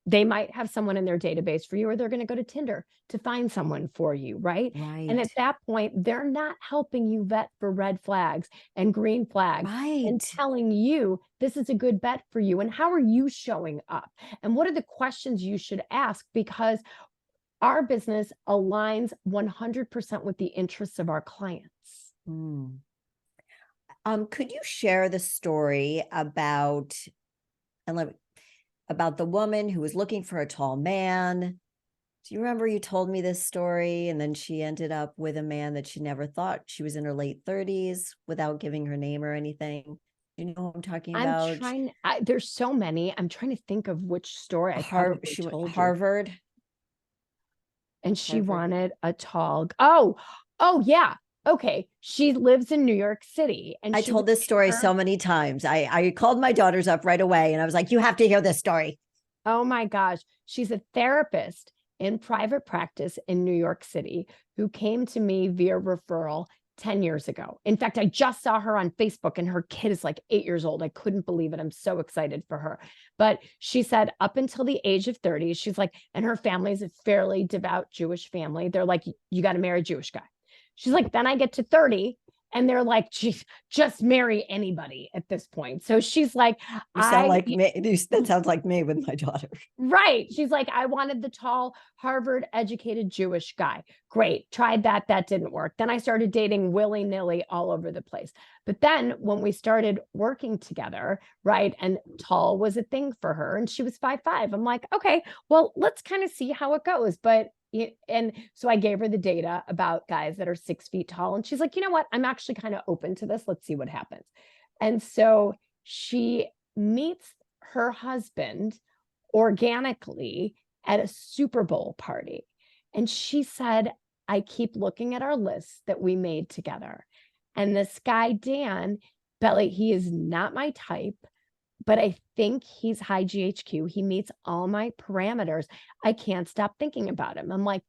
they might have someone in their database for you, or they're going to go to Tinder to find someone for you, right? And Right. at that point, they're not helping you vet for red flags and green flags and Right. telling you this is a good bet for you. And how are you showing up? And what are the questions you should ask? Because our business aligns 100% with the interests of our clients. Could you share the story about and like about the woman who was looking for a tall man. Do you remember you told me this story? And then she ended up with a man that she never thought. She was in her late 30s without giving her name or anything. You know who I'm talking I'm about? trying there's so many. I'm trying to think of which story I probably She went told you. Harvard. And she Harvard. wanted a tall yeah. Okay. She lives in New York City and I she was told this story so many times. I called my daughters up right away and I was like, you have to hear this story. oh my gosh. She's a therapist in private practice in New York City who came to me via referral 10 years ago. In fact, I just saw her on Facebook and her kid is like 8 years old. I couldn't believe it. I'm so excited for her. But she said up until the age of 30, she's like, and her family is a fairly devout Jewish family. They're like, you got to marry a Jewish guy. She's like, then I get to 30 and they're like, geez, just marry anybody at this point. So she's like, You sound like me. That sounds like me with my daughter. right. She's like, I wanted the tall, Harvard educated Jewish guy. Great. Tried that. That didn't work. Then I started dating willy nilly all over the place. But then when we started working together, right, and tall was a thing for her and she was 5'5", I'm like, okay, well, let's kind of see how it goes. But and so I gave her the data about guys that are 6 feet tall. And she's like, you know what? I'm actually kind of open to this. Let's see what happens. And so she meets her husband organically at a Super Bowl party. And she said, I keep looking at our lists that we made together. And this guy, Dan, Belly, he is not my type, but I think he's high GHQ. He meets all my parameters. I can't stop thinking about him. I'm like,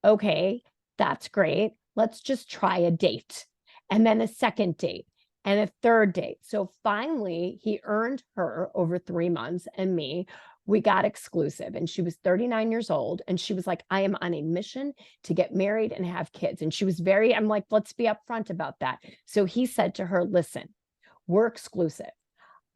okay, that's great. Let's just try a date. And then a second date and a third date. So finally, he earned her over 3 months and me. We got exclusive and she was 39 years old. And she was like, I am on a mission to get married and have kids. And she was I'm like, let's be upfront about that. So he said to her, listen, we're exclusive.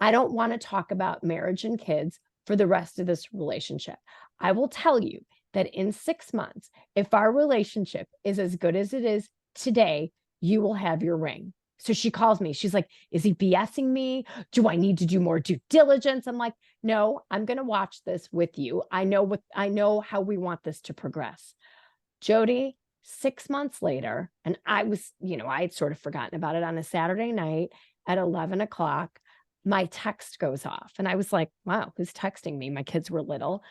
I don't want to talk about marriage and kids for the rest of this relationship. I will tell you that in 6 months, if our relationship is as good as it is today, you will have your ring. So she calls me. She's like, is he BSing me? Do I need to do more due diligence? I'm like, no, I'm going to watch this with you. I know how we want this to progress. Jody, 6 months later, and I was, I had sort of forgotten about it on a Saturday night at 11 o'clock. My text goes off and I was like, wow, who's texting me? My kids were little.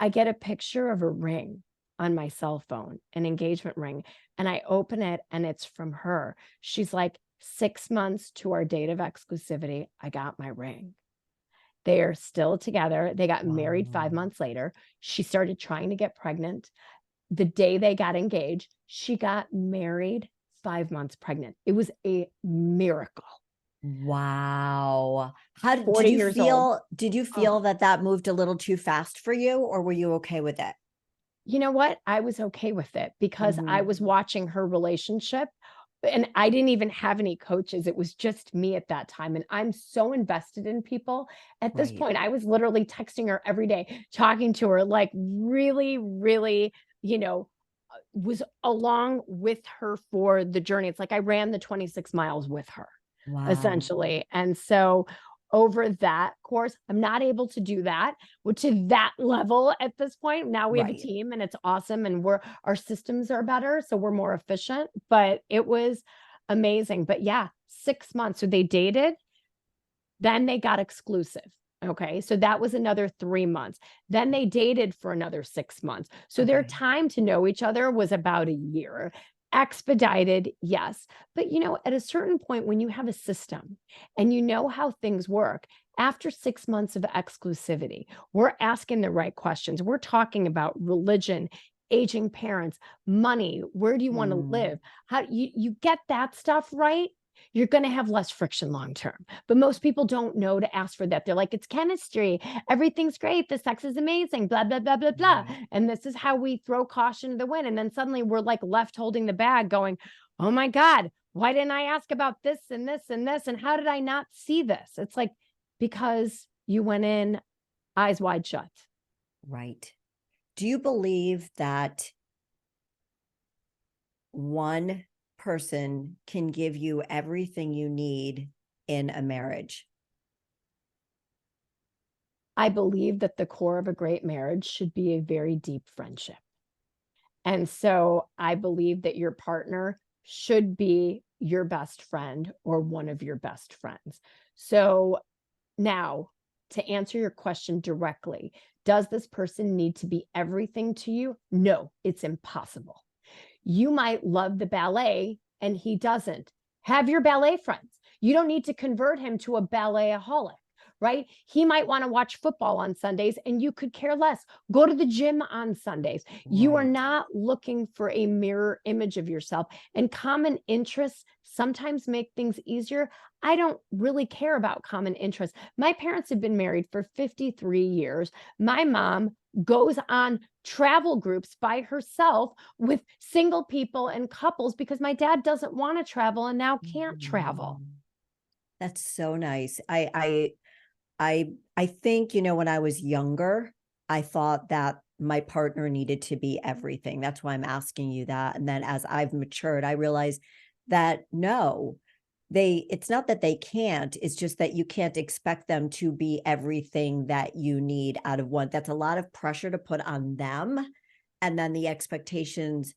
I get a picture of a ring on my cell phone, an engagement ring, and I open it and it's from her. She's like, 6 months to our date of exclusivity, I got my ring. They are still together. They got married 5 months later. She started trying to get pregnant. The day they got engaged, she got married 5 months pregnant. It was a miracle. Wow. Did 40 you years old. feel that moved a little too fast for you, or were you okay with it? You know what? I was okay with it because I was watching her relationship and I didn't even have any coaches. It was just me at that time. And I'm so invested in people. At this Right. point, I was literally texting her every day, talking to her, like really, really, was along with her for the journey. It's like I ran the 26 miles with her. Wow. Essentially. And so over that course, I'm not able to do that, which is that level at this point. Now we have a Right. team and it's awesome. And our systems are better. So we're more efficient, but it was amazing. But yeah, 6 months. So they dated, then they got exclusive. Okay. So that was another 3 months. Then they dated for another 6 months. So their Okay. time to know each other was about a year. Expedited, yes. But at a certain point, when you have a system and you know how things work, after 6 months of exclusivity, we're asking the right questions. We're talking about religion, aging parents, money. Where do you want to live? How you get that stuff right? You're going to have less friction long term. But most people don't know to ask for that. They're like, it's chemistry. Everything's great. The sex is amazing, blah, blah, blah, blah, blah. Right. And this is how we throw caution to the wind. And then suddenly we're like left holding the bag going, oh my God, why didn't I ask about this and this and this? And how did I not see this? It's like, because you went in eyes wide shut. Right. Do you believe that one person can give you everything you need in a marriage? I believe that the core of a great marriage should be a very deep friendship. And so I believe that your partner should be your best friend or one of your best friends. So now, to answer your question directly, does this person need to be everything to you? No, it's impossible. You might love the ballet and he doesn't. Have your ballet friends. You don't need to convert him to a balletaholic, right? He might want to watch football on Sundays and you could care less. Go to the gym on Sundays. You are Right. not looking for a mirror image of yourself. And common interests sometimes make things easier. I don't really care about common interests. My parents have been married for 53 years. My mom goes on travel groups by herself with single people and couples because my dad doesn't want to travel and now can't travel. That's so nice. I think, when I was younger, I thought that my partner needed to be everything. That's why I'm asking you that. And then as I've matured, I realized that no, it's not that they can't, it's just that you can't expect them to be everything that you need out of one. That's a lot of pressure to put on them. And then the expectations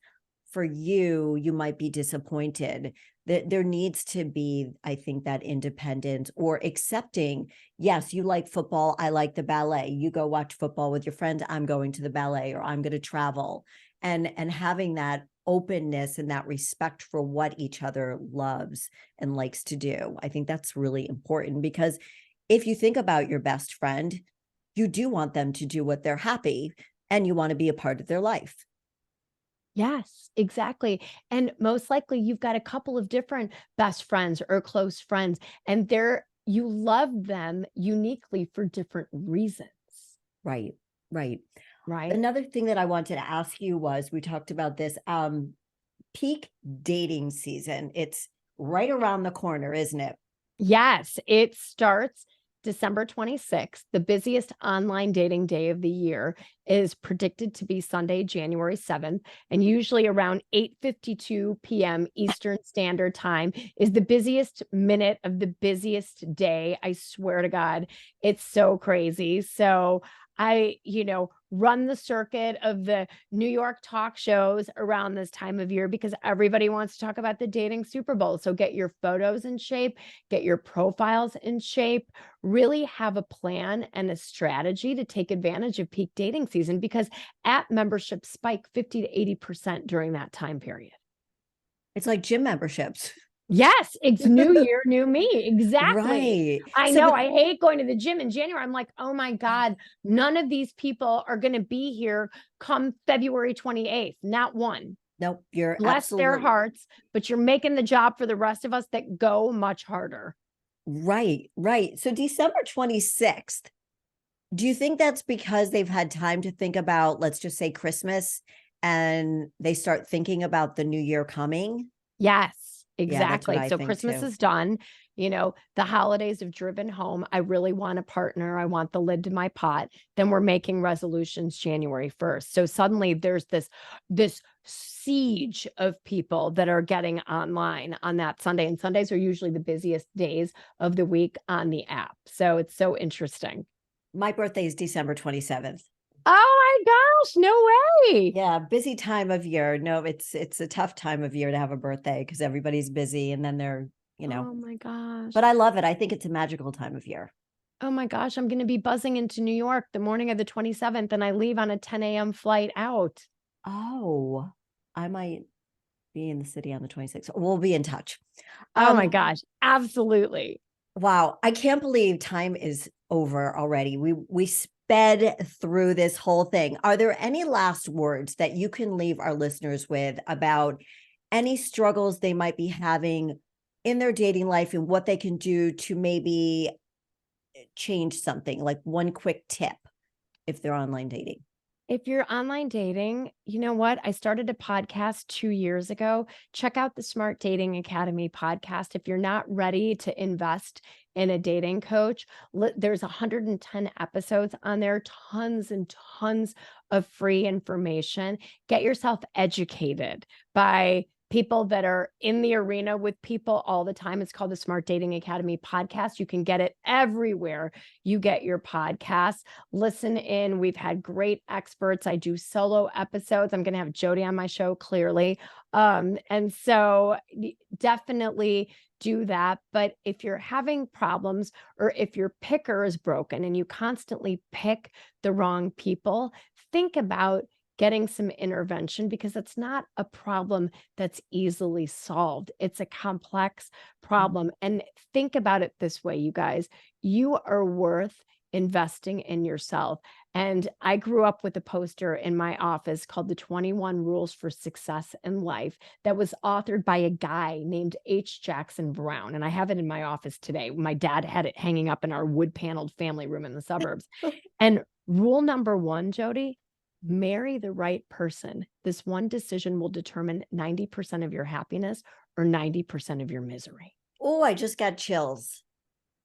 for you might be disappointed. There needs to be, I think, that independence or accepting, yes, you like football, I like the ballet. You go watch football with your friends, I'm going to the ballet, or I'm going to travel. And having that openness and that respect for what each other loves and likes to do. I think that's really important because if you think about your best friend, you do want them to do what they're happy and you want to be a part of their life. Yes, exactly. And most likely you've got a couple of different best friends or close friends, and you love them uniquely for different reasons, Right, right. right? Another thing that I wanted to ask you was, we talked about this, peak dating season. It's right around the corner, isn't it? Yes, it starts December 26th. The busiest online dating day of the year is predicted to be Sunday, January 7th, and usually around 8:52 p.m. Eastern Standard Time is the busiest minute of the busiest day. I swear to God, it's so crazy. So I, run the circuit of the New York talk shows around this time of year because everybody wants to talk about the dating Super Bowl. So get your photos in shape, get your profiles in shape, really have a plan and a strategy to take advantage of peak dating season because app memberships spike 50 to 80% during that time period. It's like gym memberships. Yes, it's new year, new me. Exactly. Right. I So, know. but I hate going to the gym in January. I'm like, oh my God, none of these people are going to be here come February 28th. Not one. nope, you're Bless their absolutely hearts, but you're making the job for the rest of us that go much harder. right, right. So December 26th, do you think that's because they've had time to think about, let's just say Christmas, and they start thinking about the new year coming? Yes, Yeah, that's what exactly. I So think Christmas too. is done. The holidays have driven home. I really want a partner. I want the lid to my pot. Then we're making resolutions January 1st. So suddenly there's this siege of people that are getting online on that Sunday. And Sundays are usually the busiest days of the week on the app. So it's so interesting. My birthday is December 27th. Oh my gosh, no way. Yeah, busy time of year. No, it's a tough time of year to have a birthday because everybody's busy and then Oh my gosh. but I love it. I think it's a magical time of year. Oh my gosh, I'm going to be buzzing into New York the morning of the 27th, and I leave on a 10 a.m. flight out. Oh, I might be in the city on the 26th. We'll be in touch. Oh my Um, gosh, absolutely. wow, I can't believe time is over already. We sped through this whole thing. Are there any last words that you can leave our listeners with about any struggles they might be having in their dating life and what they can do to maybe change something, like one quick tip if they're online dating? If you're online dating, you know what? I started a podcast 2 years ago. Check out the Smart Dating Academy podcast. If you're not ready to invest in a dating coach, there's 110 episodes on there, tons and tons of free information. Get yourself educated by people that are in the arena with people all the time. It's called the Smart Dating Academy podcast. You can get it everywhere you get your podcasts. Listen in. We've had great experts. I do solo episodes. I'm going to have Jody on my show, clearly. And so definitely do that. But if you're having problems, or if your picker is broken and you constantly pick the wrong people, think about getting some intervention, because it's not a problem that's easily solved. It's a complex problem. And think about it this way, you guys, you are worth investing in yourself. And I grew up with a poster in my office called The 21 Rules for Success in Life that was authored by a guy named H. Jackson Brown. And I have it in my office today. My dad had it hanging up in our wood paneled family room in the suburbs. And rule number one, Jody, marry the right person. This one decision will determine 90% of your happiness or 90% of your misery. Oh, I just got chills.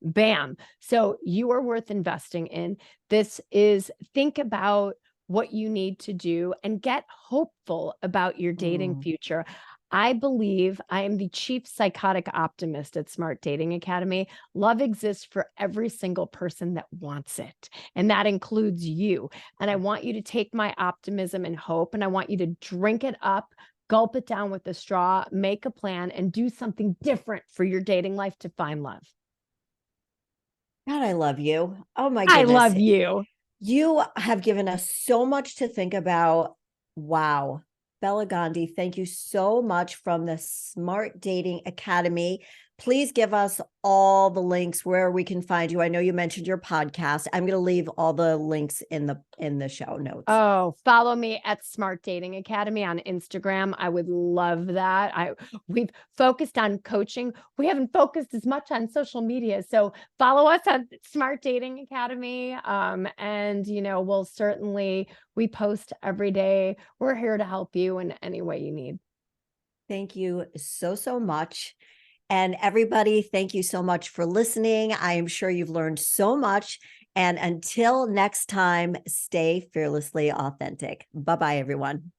Bam. So you are worth investing in. This is, think about what you need to do and get hopeful about your dating future. I believe I am the chief psychotic optimist at Smart Dating Academy. Love exists for every single person that wants it, and that includes you. And I want you to take my optimism and hope, and I want you to drink it up, gulp it down with a straw, make a plan, and do something different for your dating life to find love. God, I love you. Oh my I goodness. love you. You have given us so much to think about. Wow. Bela Gandhi, thank you so much from the Smart Dating Academy. Please give us all the links where we can find you. I know you mentioned your podcast. I'm going to leave all the links in the show notes. Oh, follow me at Smart Dating Academy on Instagram. I would love that. We've focused on coaching. We haven't focused as much on social media. So follow us on Smart Dating Academy. And we post every day. We're here to help you in any way you need. Thank you so much. And everybody, thank you so much for listening. I am sure you've learned so much. And until next time, stay fearlessly authentic. Bye-bye, everyone.